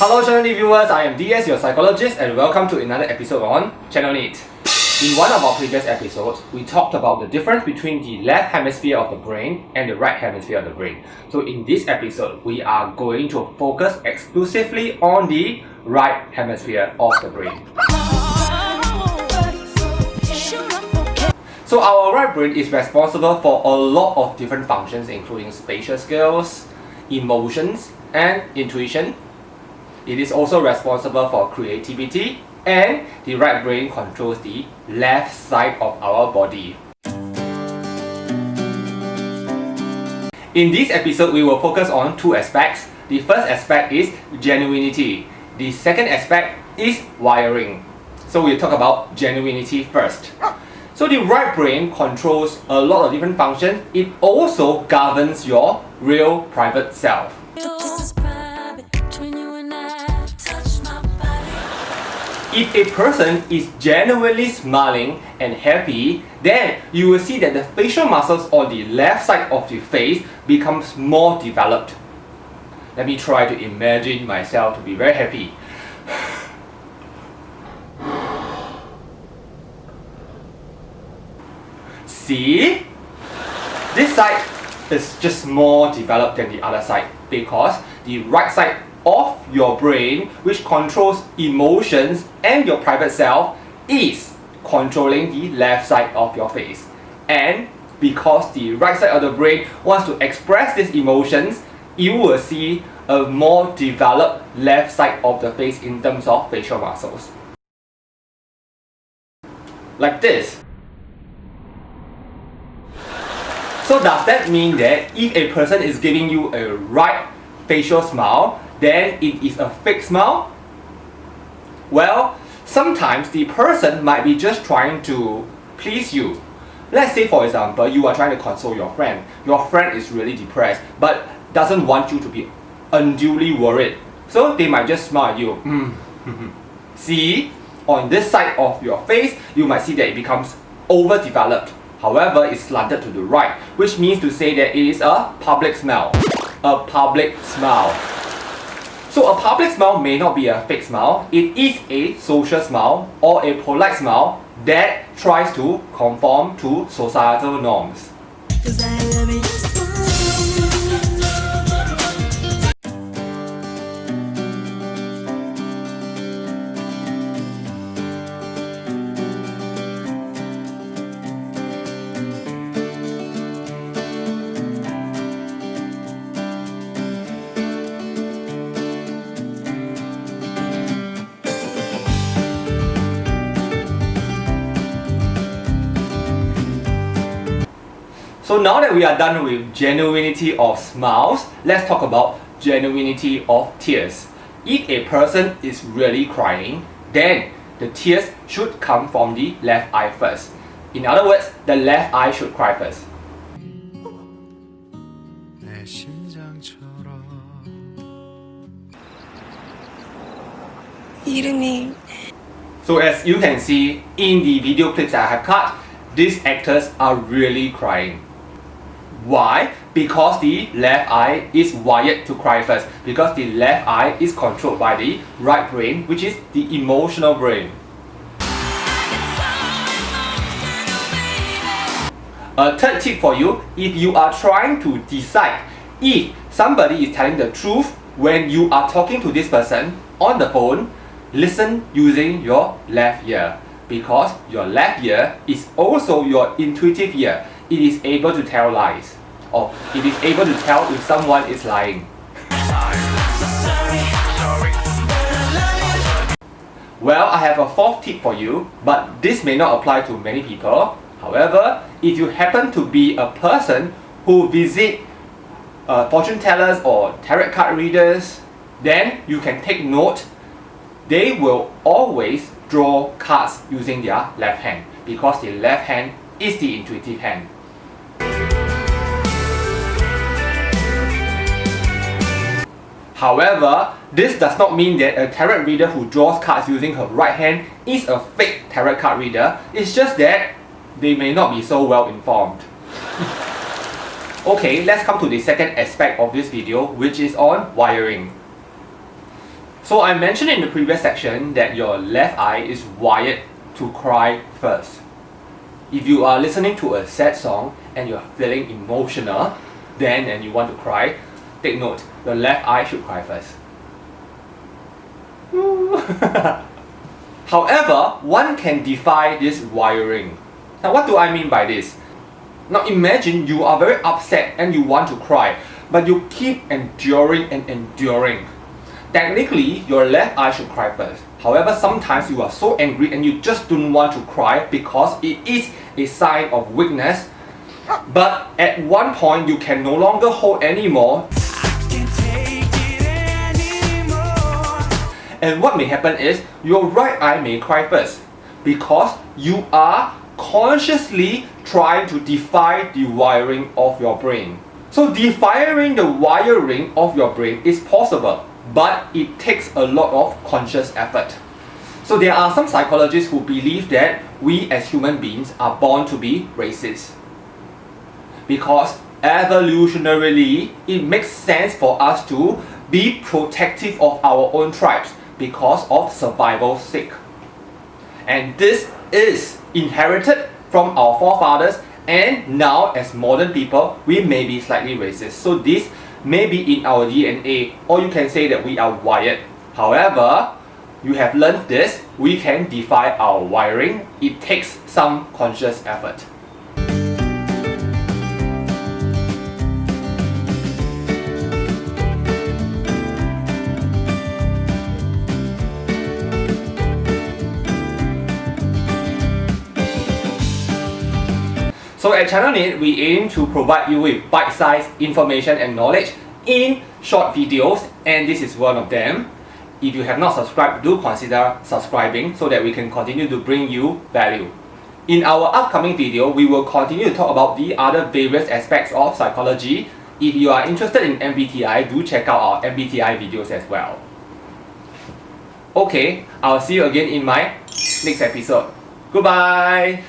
Hello Channel NITT viewers, I am DS, your psychologist, and welcome to another episode on Channel NITT. In one of our previous episodes, we talked about the difference between the left hemisphere of the brain and the right hemisphere of the brain. So in this episode, we are going to focus exclusively on the right hemisphere of the brain. So our right brain is responsible for a lot of different functions, including spatial skills, emotions, and intuition. It is also responsible for creativity, and the right brain controls the left side of our body. In this episode, we will focus on two aspects. The first aspect is genuinity. The second aspect is wiring. So we'll talk about genuinity first. So the right brain controls a lot of different functions. It also governs your real private self. If a person is genuinely smiling and happy, then you will see that the facial muscles on the left side of the face becomes more developed. Let me try to imagine myself to be very happy. See? This side is just more developed than the other side because the right side of your brain, which controls emotions and your private self, is controlling the left side of your face. And because the right side of the brain wants to express these emotions, you will see a more developed left side of the face in terms of facial muscles. Like this. So does that mean that if a person is giving you a right facial smile, then it is a fake smile? Well, sometimes the person might be just trying to please you. Let's say, for example, you are trying to console your friend. Your friend is really depressed but doesn't want you to be unduly worried. So they might just smile at you. See, on this side of your face, you might see that it becomes overdeveloped. However, it's slanted to the right, which means to say that it is a public smile. A public smile. So a public smile may not be a fake smile. It is a social smile or a polite smile that tries to conform to societal norms. So now that we are done with genuinity of smiles, let's talk about genuinity of tears. If a person is really crying, then the tears should come from the left eye first. In other words, the left eye should cry first. So as you can see in the video clips that I have cut, these actors are really crying. Why? Because the left eye is wired to cry first. Because the left eye is controlled by the right brain, which is the emotional brain. A third tip for you, if you are trying to decide if somebody is telling the truth when you are talking to this person on the phone, listen using your left ear. Because your left ear is also your intuitive ear. It is able to tell lies, or it is able to tell if someone is lying. Well, I have a fourth tip for you, but this may not apply to many people. However, if you happen to be a person who visit fortune tellers or tarot card readers, then you can take note. They will always draw cards using their left hand because the left hand is the intuitive hand. However, this does not mean that a tarot reader who draws cards using her right hand is a fake tarot card reader. It's just that they may not be so well informed. Okay, let's come to the second aspect of this video, which is on wiring. So I mentioned in the previous section that your left eye is wired to cry first. If you are listening to a sad song and you're feeling emotional then and you want to cry, take note, your left eye should cry first. However, one can defy this wiring. Now what do I mean by this? Now imagine you are very upset and you want to cry, but you keep enduring and enduring. Technically, your left eye should cry first. However, sometimes you are so angry and you just don't want to cry because it is a sign of weakness. But at one point, you can no longer hold anymore. And what may happen is, your right eye may cry first because you are consciously trying to defy the wiring of your brain. So defying the wiring of your brain is possible, but it takes a lot of conscious effort. So there are some psychologists who believe that we as human beings are born to be racist. Because evolutionarily, it makes sense for us to be protective of our own tribes because of survival's sake. And this is inherited from our forefathers, and now as modern people, we may be slightly racist. So this may be in our DNA, or you can say that we are wired. However, you have learned this, we can defy our wiring. It takes some conscious effort. So at Channel NITT, we aim to provide you with bite-sized information and knowledge in short videos, and this is one of them. If you have not subscribed, do consider subscribing so that we can continue to bring you value. In our upcoming video, we will continue to talk about the other various aspects of psychology. If you are interested in MBTI, do check out our MBTI videos as well. Okay, I'll see you again in my next episode. Goodbye!